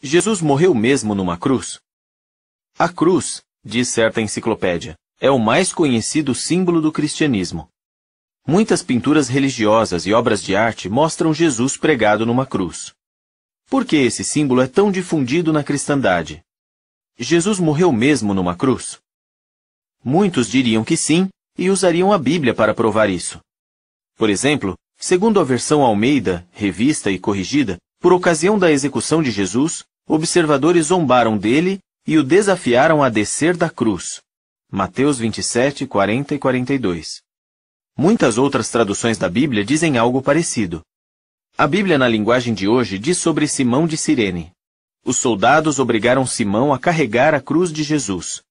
Jesus morreu mesmo numa cruz? A cruz, diz certa enciclopédia, é o mais conhecido símbolo do cristianismo. Muitas pinturas religiosas e obras de arte mostram Jesus pregado numa cruz. Por que esse símbolo é tão difundido na cristandade? Jesus morreu mesmo numa cruz? Muitos diriam que sim, e usariam a Bíblia para provar isso. Por exemplo, segundo a versão Almeida, revista e corrigida, por ocasião da execução de Jesus, observadores zombaram dele e o desafiaram a descer da cruz. Mateus 27, 40 e 42. Muitas outras traduções da Bíblia dizem algo parecido. A Bíblia na linguagem de hoje diz sobre Simão de Cirene. Os soldados obrigaram Simão a carregar a cruz de Jesus.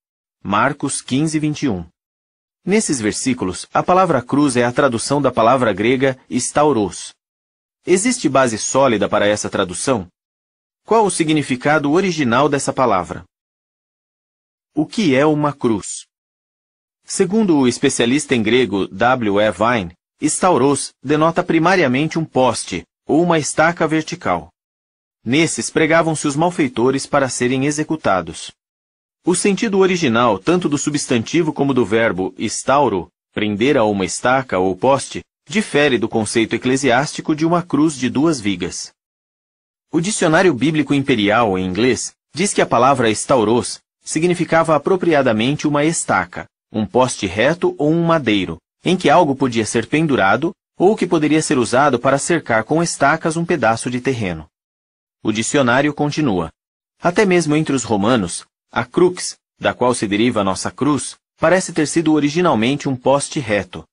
Marcos 15, 21. Nesses versículos, a palavra cruz é a tradução da palavra grega stauros. Existe base sólida para essa tradução? Qual o significado original dessa palavra? O que é uma cruz? Segundo o especialista em grego W. E. Vine, stauros denota primariamente um poste, ou uma estaca vertical. Nesses pregavam-se os malfeitores para serem executados. O sentido original, tanto do substantivo como do verbo stauro, prender a uma estaca ou poste, difere do conceito eclesiástico de uma cruz de 2 vigas. O Dicionário Bíblico Imperial, em inglês, diz que a palavra stauros significava apropriadamente uma estaca, um poste reto ou um madeiro, em que algo podia ser pendurado ou que poderia ser usado para cercar com estacas um pedaço de terreno. O dicionário continua. Até mesmo entre os romanos, a crux, da qual se deriva a nossa cruz, parece ter sido originalmente um poste reto.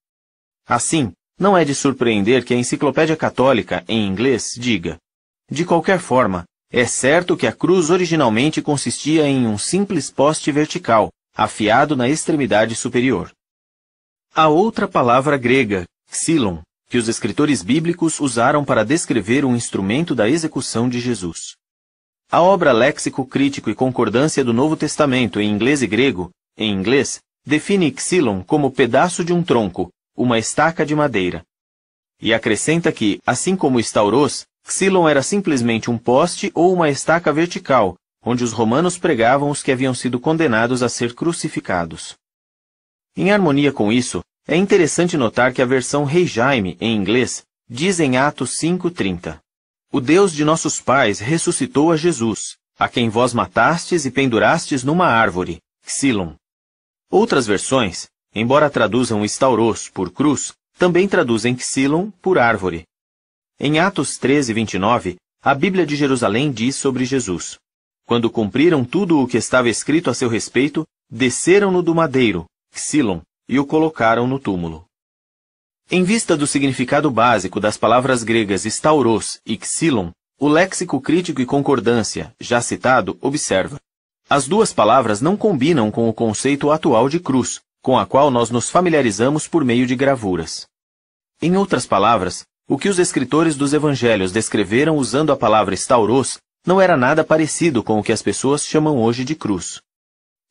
Assim, não é de surpreender que a Enciclopédia Católica, em inglês, diga: de qualquer forma, é certo que a cruz originalmente consistia em um simples poste vertical, afiado na extremidade superior. A outra palavra grega, xilon, que os escritores bíblicos usaram para descrever um instrumento da execução de Jesus. A obra Léxico Crítico e Concordância do Novo Testamento em inglês e grego, em inglês, define xilon como pedaço de um tronco, uma estaca de madeira. E acrescenta que, assim como stauros, xilon era simplesmente um poste ou uma estaca vertical, onde os romanos pregavam os que haviam sido condenados a ser crucificados. Em harmonia com isso, é interessante notar que a versão Rei Jaime, em inglês, diz em Atos 5:30: o Deus de nossos pais ressuscitou a Jesus, a quem vós matastes e pendurastes numa árvore, xilon. Outras versões, embora traduzam stauros por cruz, também traduzem xilon por árvore. Em Atos 13:29, a Bíblia de Jerusalém diz sobre Jesus: quando cumpriram tudo o que estava escrito a seu respeito, desceram-no do madeiro, xilon, e o colocaram no túmulo. Em vista do significado básico das palavras gregas stauros e xilon, o Léxico Crítico e Concordância, já citado, observa: as duas palavras não combinam com o conceito atual de cruz, com a qual nós nos familiarizamos por meio de gravuras. Em outras palavras, o que os escritores dos evangelhos descreveram usando a palavra stauros não era nada parecido com o que as pessoas chamam hoje de cruz.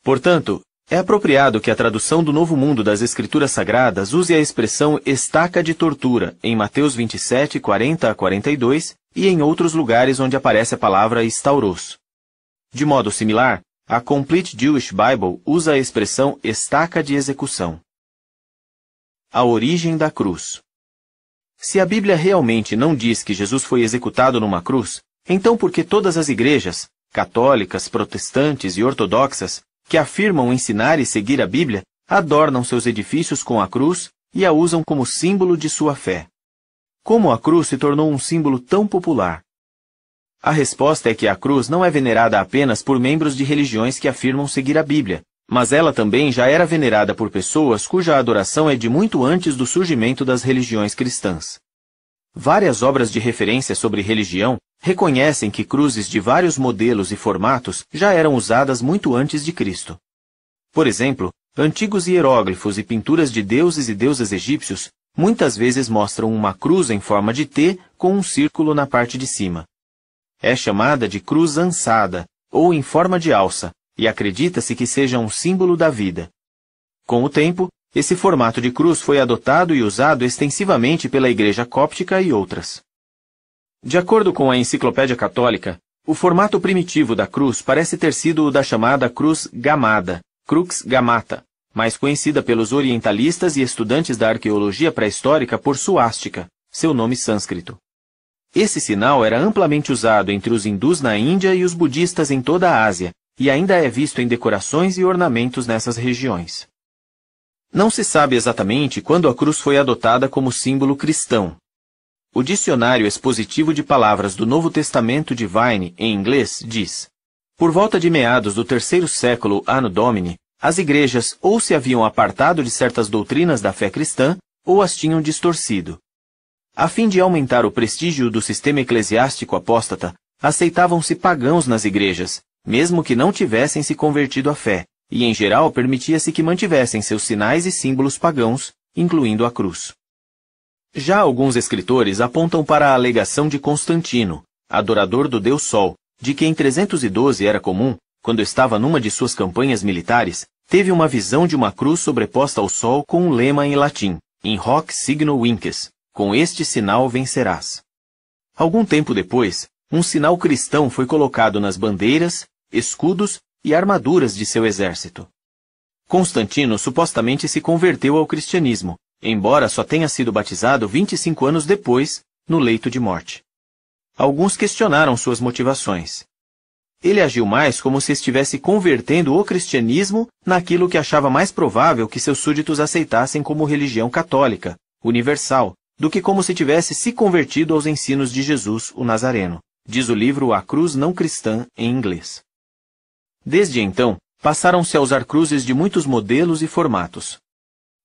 Portanto, é apropriado que a tradução do Novo Mundo das Escrituras Sagradas use a expressão estaca de tortura em Mateus 27, 40 a 42 e em outros lugares onde aparece a palavra stauros. De modo similar, a Complete Jewish Bible usa a expressão estaca de execução. A origem da cruz. Se a Bíblia realmente não diz que Jesus foi executado numa cruz, então por que todas as igrejas, católicas, protestantes e ortodoxas, que afirmam ensinar e seguir a Bíblia, adornam seus edifícios com a cruz e a usam como símbolo de sua fé? Como a cruz se tornou um símbolo tão popular? A resposta é que a cruz não é venerada apenas por membros de religiões que afirmam seguir a Bíblia, mas ela também já era venerada por pessoas cuja adoração é de muito antes do surgimento das religiões cristãs. Várias obras de referência sobre religião reconhecem que cruzes de vários modelos e formatos já eram usadas muito antes de Cristo. Por exemplo, antigos hieróglifos e pinturas de deuses e deusas egípcios muitas vezes mostram uma cruz em forma de T com um círculo na parte de cima. É chamada de cruz ansada, ou em forma de alça, e acredita-se que seja um símbolo da vida. Com o tempo, esse formato de cruz foi adotado e usado extensivamente pela Igreja Cóptica e outras. De acordo com a Enciclopédia Católica, O formato primitivo da cruz parece ter sido o da chamada cruz gamada, crux gamata, mais conhecida pelos orientalistas e estudantes da arqueologia pré-histórica por suástica, seu nome sânscrito. Esse sinal era amplamente usado entre os hindus na Índia e os budistas em toda a Ásia, e ainda é visto em decorações e ornamentos nessas regiões. Não se sabe exatamente quando a cruz foi adotada como símbolo cristão. O Dicionário Expositivo de Palavras do Novo Testamento de Vine, em inglês, diz: por volta de meados do 3º século Anno Domini, as igrejas ou se haviam apartado de certas doutrinas da fé cristã, ou as tinham distorcido. A fim de aumentar o prestígio do sistema eclesiástico apóstata, aceitavam-se pagãos nas igrejas, mesmo que não tivessem se convertido à fé, e em geral permitia-se que mantivessem seus sinais e símbolos pagãos, incluindo a cruz. Já alguns escritores apontam para a alegação de Constantino, adorador do deus Sol, de que em 312 era comum, quando estava numa de suas campanhas militares, teve uma visão de uma cruz sobreposta ao Sol com um lema em latim, in hoc signo vinces, com este sinal vencerás. Algum tempo depois, um sinal cristão foi colocado nas bandeiras, escudos e armaduras de seu exército. Constantino supostamente se converteu ao cristianismo, embora só tenha sido batizado 25 anos depois, no leito de morte. Alguns questionaram suas motivações. Ele agiu mais como se estivesse convertendo o cristianismo naquilo que achava mais provável que seus súditos aceitassem como religião católica, universal, do que como se tivesse se convertido aos ensinos de Jesus, o Nazareno, diz o livro A Cruz Não Cristã, em inglês. Desde então, passaram-se a usar cruzes de muitos modelos e formatos.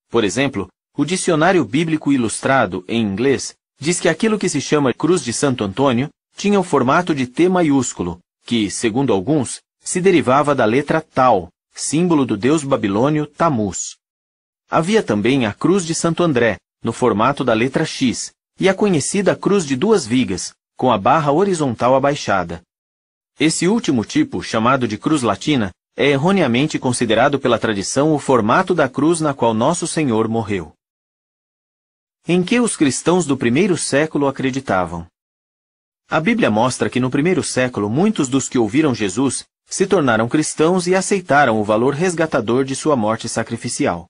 Por exemplo, o Dicionário Bíblico Ilustrado, em inglês, diz que aquilo que se chama Cruz de Santo Antônio tinha o formato de T maiúsculo, que, segundo alguns, se derivava da letra Tau, símbolo do deus babilônio Tamuz. Havia também a Cruz de Santo André, no formato da letra X, e a conhecida Cruz de 2 vigas, com a barra horizontal abaixada. Esse último tipo, chamado de cruz latina, é erroneamente considerado pela tradição o formato da cruz na qual Nosso Senhor morreu. Em que os cristãos do 1º século acreditavam? A Bíblia mostra que no 1º século muitos dos que ouviram Jesus se tornaram cristãos e aceitaram o valor resgatador de sua morte sacrificial.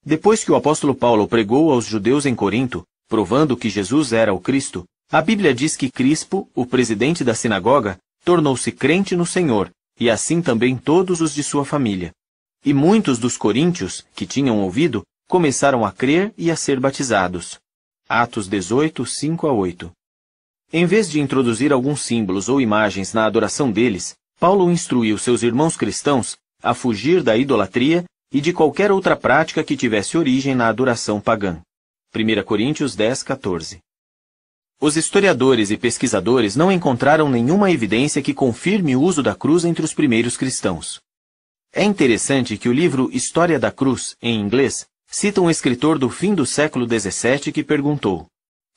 Depois que o apóstolo Paulo pregou aos judeus em Corinto, provando que Jesus era o Cristo, a Bíblia diz que Crispo, o presidente da sinagoga, tornou-se crente no Senhor, e assim também todos os de sua família. E muitos dos coríntios, que tinham ouvido, começaram a crer e a ser batizados. Atos 18, 5-8. Em vez de introduzir alguns símbolos ou imagens na adoração deles, Paulo instruiu seus irmãos cristãos a fugir da idolatria e de qualquer outra prática que tivesse origem na adoração pagã. 1 Coríntios 10, 14. Os historiadores e pesquisadores não encontraram nenhuma evidência que confirme o uso da cruz entre os primeiros cristãos. É interessante que o livro História da Cruz, em inglês, cita um escritor do fim do século XVII que perguntou: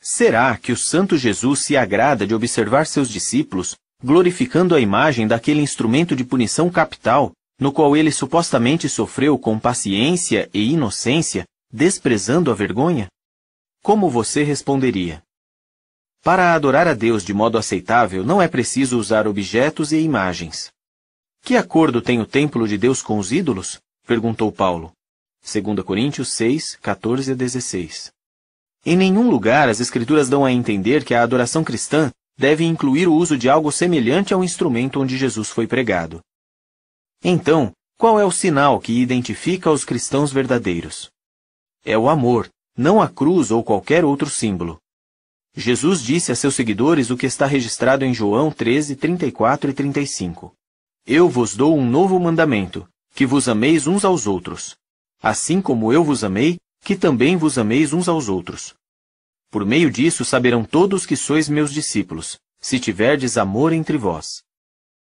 será que o Santo Jesus se agrada de observar seus discípulos glorificando a imagem daquele instrumento de punição capital, no qual ele supostamente sofreu com paciência e inocência, desprezando a vergonha? Como você responderia? Para adorar a Deus de modo aceitável, não é preciso usar objetos e imagens. Que acordo tem o templo de Deus com os ídolos? Perguntou Paulo. 2 Coríntios 6, 14-16. Em nenhum lugar as Escrituras dão a entender que a adoração cristã deve incluir o uso de algo semelhante ao instrumento onde Jesus foi pregado. Então, qual é o sinal que identifica os cristãos verdadeiros? É o amor, não a cruz ou qualquer outro símbolo. Jesus disse a seus seguidores o que está registrado em João 13, 34 e 35. Eu vos dou um novo mandamento, que vos ameis uns aos outros. Assim como eu vos amei, que também vos ameis uns aos outros. Por meio disso saberão todos que sois meus discípulos, se tiverdes amor entre vós.